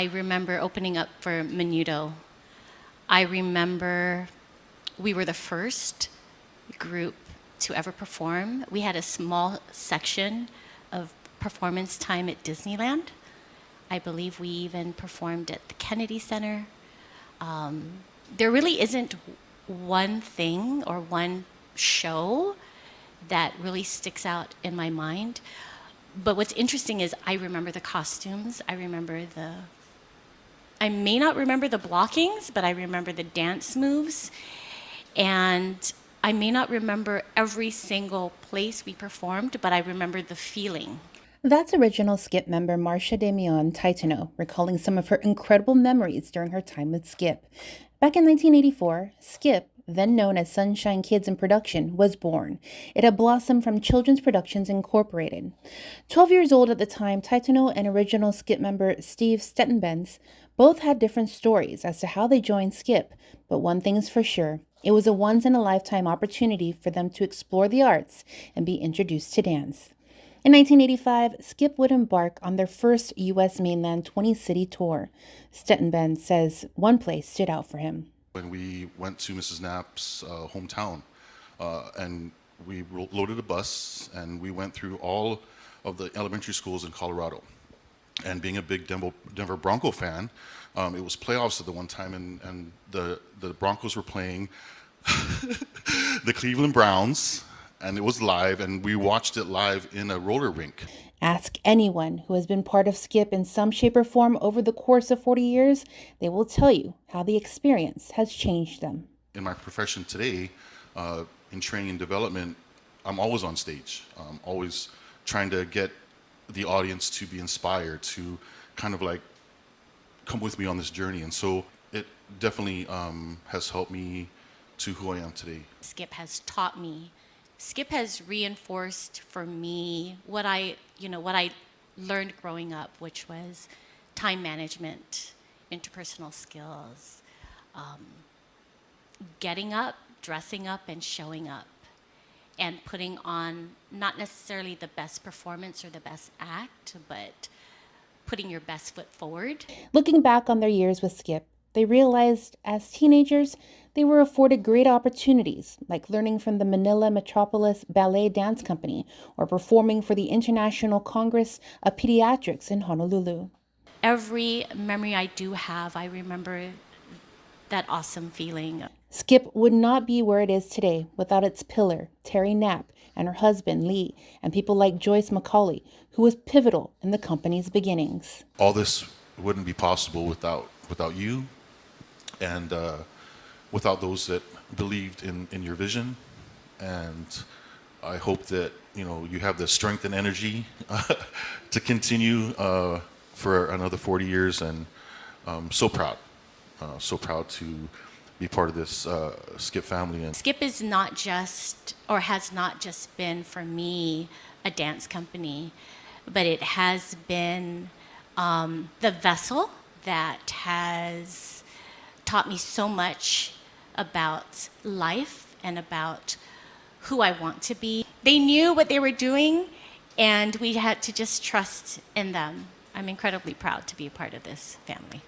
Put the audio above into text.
I remember opening up for Menudo. I remember we were the first group to ever perform. We had a small section of performance time at Disneyland. I believe we even performed at the Kennedy Center. There really isn't one thing or one show that really sticks out in my mind. But what's interesting is I remember the costumes. I may not remember the blockings, but I remember the dance moves. And I may not remember every single place we performed, but I remember the feeling. That's original Skip member Marcia Damian Taitano recalling some of her incredible memories during her time with Skip. Back in 1984, Skip, then known as Sunshine Kids in Production, was born. It had blossomed from Children's Productions Incorporated. 12 years old at the time, Taitano and original Skip member Steve Stettenbenz both had different stories as to how they joined Skip, but one thing is for sure. It was a once-in-a-lifetime opportunity for them to explore the arts and be introduced to dance. In 1985, Skip would embark on their first U.S. mainland 20-city tour. Stettenbenz says one place stood out for him. When we went to Mrs. Knapp's hometown, and we loaded a bus, and we went through all of the elementary schools in Colorado. And being a big Denver Bronco fan, it was playoffs at the one time, and the Broncos were playing the Cleveland Browns, and it was live, and we watched it live in a roller rink. Ask anyone who has been part of Skip in some shape or form over the course of 40 years, they will tell you how the experience has changed them. In my profession today, in training and development, I'm always on stage. I'm always trying to get the audience to be inspired, to kind of like come with me on this journey. And so it definitely has helped me to who I am today. Skip has taught me. Skip has reinforced for me what I learned growing up, which was time management, interpersonal skills, getting up, dressing up, and showing up, and putting on not necessarily the best performance or the best act, but putting your best foot forward. Looking back on their years with Skip, they realized as teenagers they were afforded great opportunities, like learning from the Manila Metropolis Ballet Dance Company or performing for the International Congress of Pediatrics in Honolulu. Every memory I do have, I remember that awesome feeling. Skip would not be where it is today without its pillar, Terry Knapp, and her husband, Lee, and people like Joyce McCauley, who was pivotal in the company's beginnings. All this wouldn't be possible without you, and without those that believed in your vision. And I hope that you have the strength and energy to continue for another 40 years. And so proud to be part of this Skip family. And Skip is not just, or has not just been for me, a dance company, but it has been the vessel that has taught me so much about life and about who I want to be. They knew what they were doing, and we had to just trust in them. I'm incredibly proud to be a part of this family.